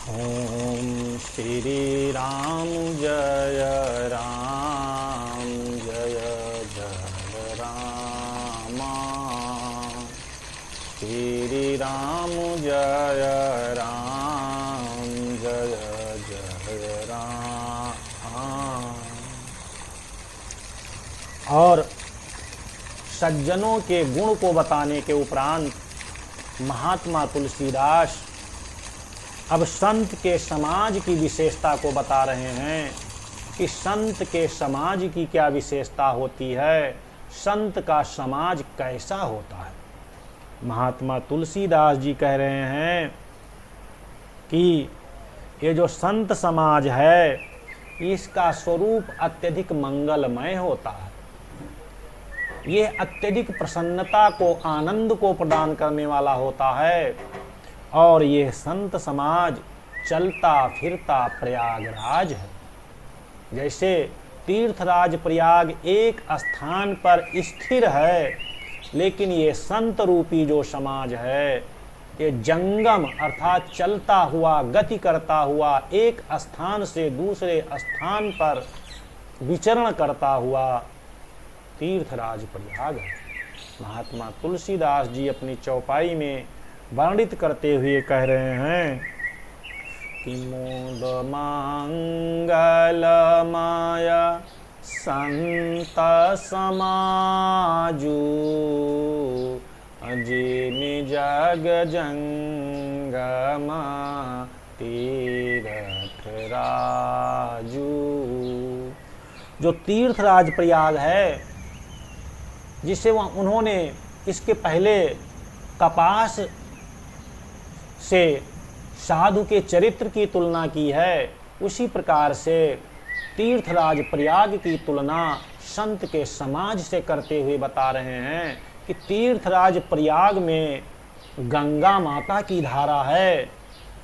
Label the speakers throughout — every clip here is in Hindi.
Speaker 1: ओम श्री राम जय राम जय जय राम। श्री राम जय राम जय जय राम। और सज्जनों के गुण को बताने के उपरांत महात्मा तुलसीदास अब संत के समाज की विशेषता को बता रहे हैं कि संत के समाज की क्या विशेषता होती है, संत का समाज कैसा होता है। महात्मा तुलसीदास जी कह रहे हैं कि ये जो संत समाज है इसका स्वरूप अत्यधिक मंगलमय होता है। ये अत्यधिक प्रसन्नता को, आनंद को प्रदान करने वाला होता है। और ये संत समाज चलता फिरता प्रयागराज है। जैसे तीर्थराज प्रयाग एक स्थान पर स्थिर है, लेकिन ये संत रूपी जो समाज है ये जंगम अर्थात चलता हुआ, गति करता हुआ, एक स्थान से दूसरे स्थान पर विचरण करता हुआ तीर्थराज प्रयाग है। महात्मा तुलसीदास जी अपनी चौपाई में वर्णित करते हुए कह रहे हैं कि मोद मंगलमय संत समाजू जिमि जग जंगम तीर्थ राजू। जो तीर्थराज प्रयाग है, जिसे उन्होंने इसके पहले कपास से साधु के चरित्र की तुलना की है, उसी प्रकार से तीर्थराज प्रयाग की तुलना संत के समाज से करते हुए बता रहे हैं कि तीर्थराज प्रयाग में गंगा माता की धारा है,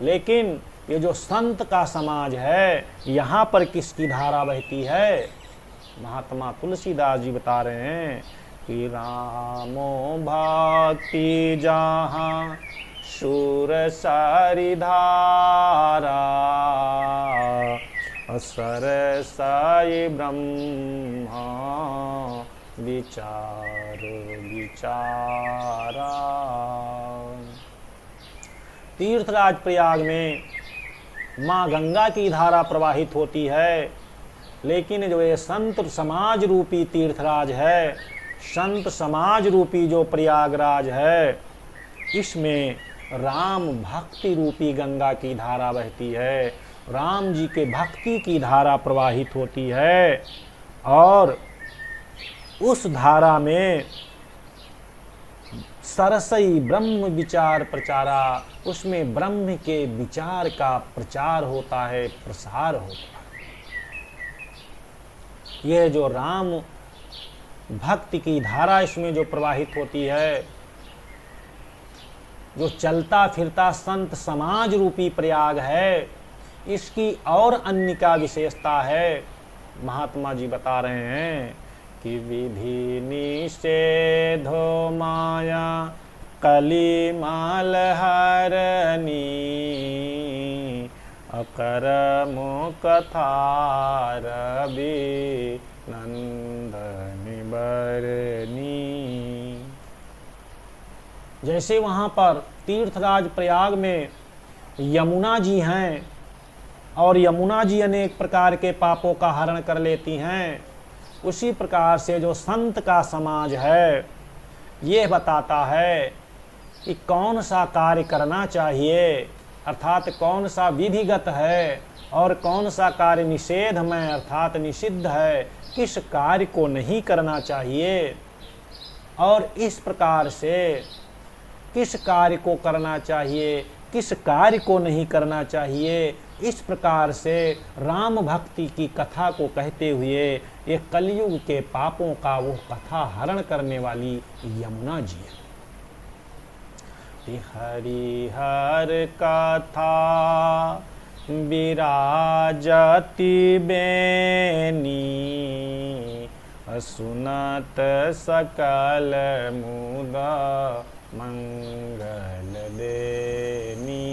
Speaker 1: लेकिन ये जो संत का समाज है यहाँ पर किसकी धारा बहती है। महात्मा तुलसीदास जी बता रहे हैं कि रामो भक्ति जहाँ शूर सारी धारा असर साई ब्रह्मा विचार विचारा। तीर्थराज प्रयाग में माँ गंगा की धारा प्रवाहित होती है, लेकिन जो ये संत समाज रूपी तीर्थराज है, संत समाज रूपी जो प्रयागराज है, इसमें राम भक्ति रूपी गंगा की धारा बहती है, राम जी के भक्ति की धारा प्रवाहित होती है। और उस धारा में सरसई ब्रह्म विचार प्रचारा, उसमें ब्रह्म के विचार का प्रचार होता है, प्रसार होता है। यह जो राम भक्ति की धारा इसमें जो प्रवाहित होती है, जो चलता फिरता संत समाज रूपी प्रयाग है, इसकी और अन्य क्या विशेषता है। महात्मा जी बता रहे हैं कि विधि निषेधो माया कली माल हरनी अकर मुकथा रवि नंदन बरनी। जैसे वहाँ पर तीर्थराज प्रयाग में यमुना जी हैं और यमुना जी अनेक प्रकार के पापों का हरण कर लेती हैं, उसी प्रकार से जो संत का समाज है ये बताता है कि कौन सा कार्य करना चाहिए, अर्थात कौन सा विधिगत है और कौन सा कार्य निषेधमय अर्थात निषिद्ध है, किस कार्य को नहीं करना चाहिए और इस प्रकार से किस कार्य को करना चाहिए, किस कार्य को नहीं करना चाहिए। इस प्रकार से राम भक्ति की कथा को कहते हुए ये कलयुग के पापों का वो कथा हरण करने वाली यमुना जी है। हरिहर कथा विराजति बेनी सुनत सकल मुदा मंगल देनी।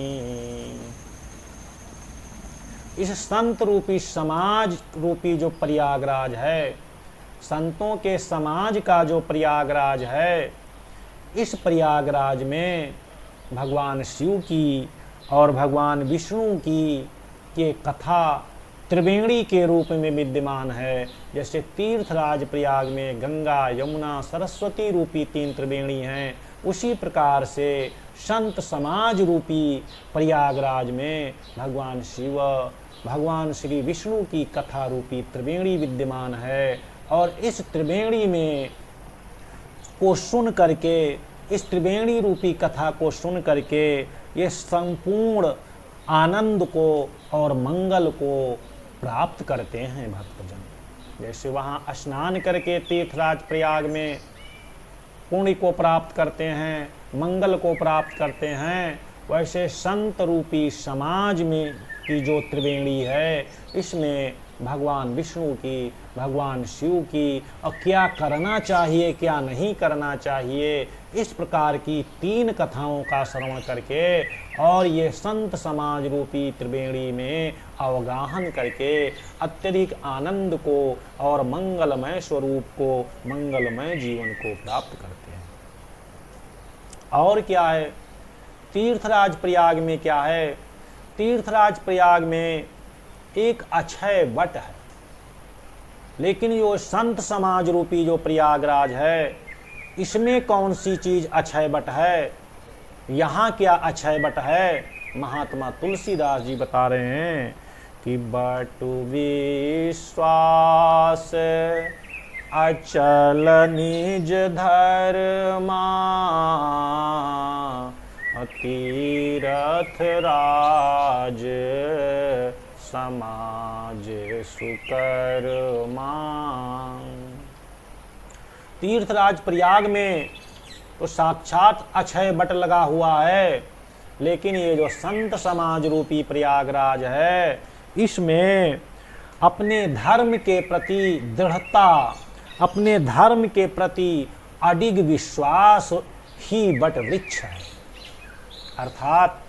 Speaker 1: इस संत रूपी समाज रूपी जो प्रयागराज है, संतों के समाज का जो प्रयागराज है, इस प्रयागराज में भगवान शिव की और भगवान विष्णु की ये कथा त्रिवेणी के रूप में विद्यमान है। जैसे तीर्थराज प्रयाग में गंगा, यमुना, सरस्वती रूपी 3 त्रिवेणी हैं, उसी प्रकार से संत समाज रूपी प्रयागराज में भगवान शिव, भगवान श्री विष्णु की कथा रूपी त्रिवेणी विद्यमान है। और इस त्रिवेणी में को सुन करके, इस त्रिवेणी रूपी कथा को सुन करके ये संपूर्ण आनंद को और मंगल को प्राप्त करते हैं भक्तजन। जैसे वहाँ स्नान करके तीर्थराज प्रयाग में पुण्य को प्राप्त करते हैं, मंगल को प्राप्त करते हैं, वैसे संत रूपी समाज में की जो त्रिवेणी है, इसमें भगवान विष्णु की, भगवान शिव की और क्या करना चाहिए क्या नहीं करना चाहिए, इस प्रकार की 3 कथाओं का श्रवण करके और ये संत समाज रूपी त्रिवेणी में अवगाहन करके अत्यधिक आनंद को और मंगलमय स्वरूप को, मंगलमय जीवन को प्राप्त करते हैं। और क्या है तीर्थराज प्रयाग में? क्या है तीर्थराज प्रयाग में? एक अक्षय वट है। लेकिन जो संत समाज रूपी जो प्रयागराज है, इसमें कौन सी चीज अक्षय वट है? यहाँ क्या अक्षय वट है? महात्मा तुलसीदास जी बता रहे हैं कि बटु विश्वास अचल निज धर्मा, तीरथ राज समाज सुकर्मा। तीर्थराज प्रयाग में तो साक्षात अक्षय वट लगा हुआ है, लेकिन ये जो संत समाज रूपी प्रयागराज है, इसमें अपने धर्म के प्रति दृढ़ता, अपने धर्म के प्रति अडिग विश्वास ही वट वृक्ष है। अर्थात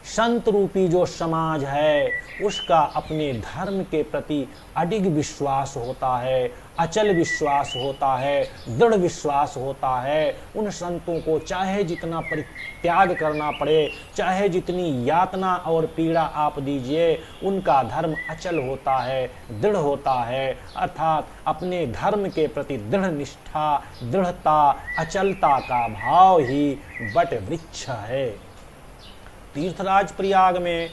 Speaker 1: संत रूपी जो समाज है, उसका अपने धर्म के प्रति अडिग विश्वास होता है, अचल विश्वास होता है, दृढ़ विश्वास होता है। उन संतों को चाहे जितना परित्याग करना पड़े, चाहे जितनी यातना और पीड़ा आप दीजिए, उनका धर्म अचल होता है, दृढ़ होता है। अर्थात अपने धर्म के प्रति दृढ़ निष्ठा, दृढ़ता, अचलता का भाव ही वट वृक्ष है। तीर्थराज प्रयाग में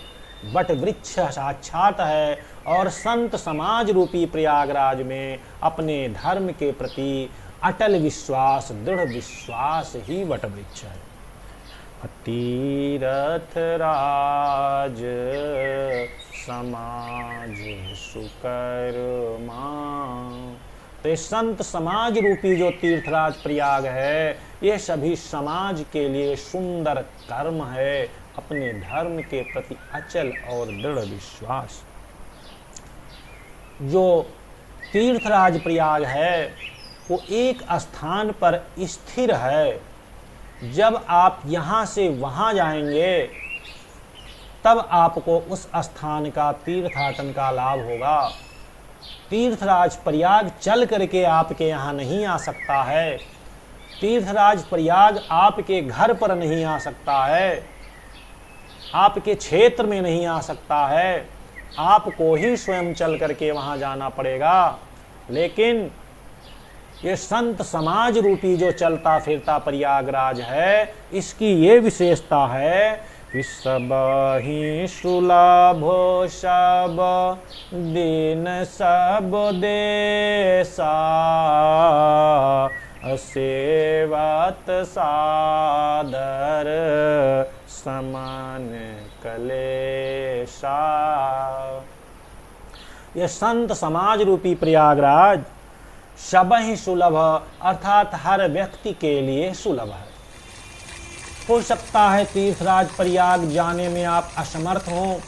Speaker 1: वट वृक्ष साक्षात है और संत समाज रूपी प्रयागराज में अपने धर्म के प्रति अटल विश्वास, दृढ़ विश्वास ही वट वृक्ष है। तीरथ राज समाज सुकर्मा। तो संत समाज रूपी जो तीर्थराज प्रयाग है, ये सभी समाज के लिए सुंदर कर्म है, अपने धर्म के प्रति अचल और दृढ़ विश्वास। जो तीर्थराज प्रयाग है वो एक स्थान पर स्थिर है। जब आप यहाँ से वहाँ जाएंगे तब आपको उस स्थान का तीर्थाटन का लाभ होगा। तीर्थराज प्रयाग चल करके आपके यहाँ नहीं आ सकता है, तीर्थराज प्रयाग आपके घर पर नहीं आ सकता है, आपके क्षेत्र में नहीं आ सकता है, आपको ही स्वयं चल करके वहाँ जाना पड़ेगा। लेकिन ये संत समाज रूपी जो चलता फिरता प्रयागराज है, इसकी ये विशेषता है कि सब ही सुलभ सब दिन सब देसा, सेवत सादर समान कलेशा। ये संत समाज रूपी प्रयागराज सब ही सुलभ, अर्थात हर व्यक्ति के लिए सुलभ है। हो सकता है तीर्थराज प्रयाग जाने में आप असमर्थ हो,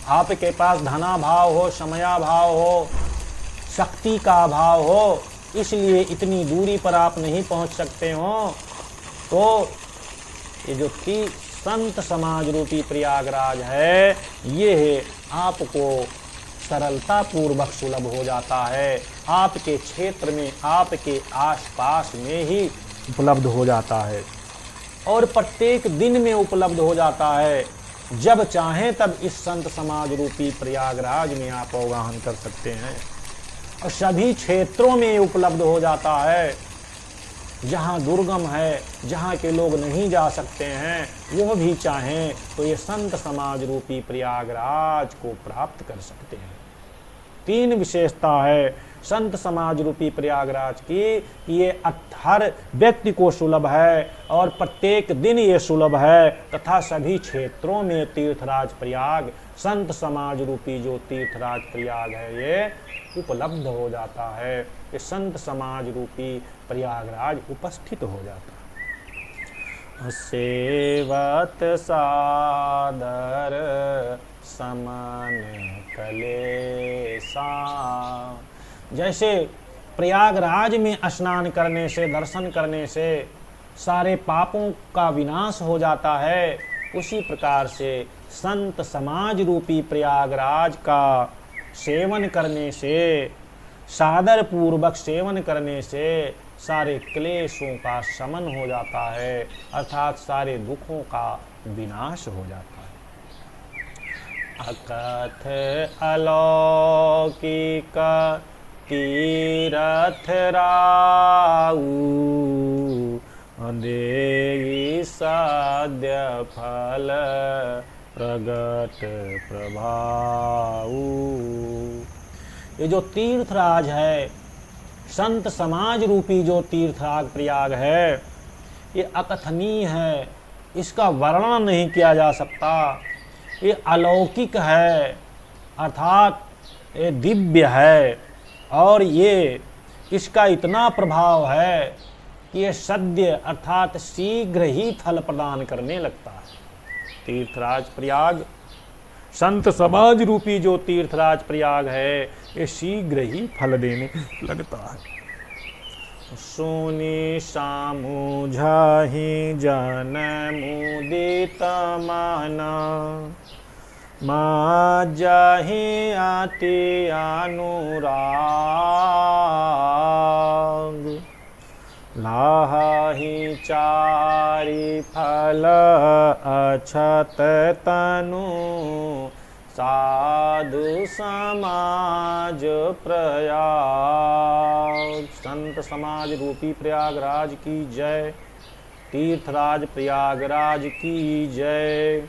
Speaker 1: आपके पास धनाभाव हो, समयाभाव हो, शक्ति का अभाव हो, इसलिए इतनी दूरी पर आप नहीं पहुंच सकते हो। तो ये जो संत समाज रूपी प्रयागराज है, ये आपको सरलता पूर्वक सुलभ हो जाता है, आपके क्षेत्र में, आपके आसपास में ही उपलब्ध हो जाता है और प्रत्येक दिन में उपलब्ध हो जाता है। जब चाहें तब इस संत समाज रूपी प्रयागराज में आप अवगाहन कर सकते हैं और सभी क्षेत्रों में उपलब्ध हो जाता है। जहाँ दुर्गम है, जहाँ के लोग नहीं जा सकते हैं, वो भी चाहें तो ये संत समाज रूपी प्रयागराज को प्राप्त कर सकते हैं। 3 विशेषता है संत समाज रूपी प्रयागराज की कि ये हर व्यक्ति को सुलभ है और प्रत्येक दिन ये सुलभ है तथा सभी क्षेत्रों में तीर्थराज प्रयाग, संत समाज रूपी जो तीर्थराज प्रयाग है, ये उपलब्ध हो जाता है। ये संत समाज रूपी प्रयागराज उपस्थित हो जाता है। सेवत सादर समन कलेसा, जैसे प्रयागराज में स्नान करने से, दर्शन करने से सारे पापों का विनाश हो जाता है, उसी प्रकार से संत समाज रूपी प्रयागराज का सेवन करने से, सादर पूर्वक सेवन करने से सारे क्लेशों का शमन हो जाता है, अर्थात सारे दुखों का विनाश हो जाता है। अकथ अलौकिक तीरथ राऊ, देई साध्य फल प्रगट प्रभाऊ। ये जो तीर्थराज है, संत समाज रूपी जो तीर्थराज प्रयाग है, ये अकथनीय है, इसका वर्णन नहीं किया जा सकता। ये अलौकिक है, अर्थात ये दिव्य है और ये इसका इतना प्रभाव है कि ये सद्य अर्थात शीघ्र ही फल प्रदान करने लगता है। तीर्थराज प्रयाग, संत समाज रूपी जो तीर्थराज प्रयाग है, ये शीघ्र ही फल देने लगता है। सुनि सामुझहि जन मुदित मन, माजहि अति अनुराग, लाहि चारि फल अछत तनु, साधु समाज प्रयाग। संत समाज रूपी प्रयागराज की जय, तीर्थराज प्रयागराज की जय।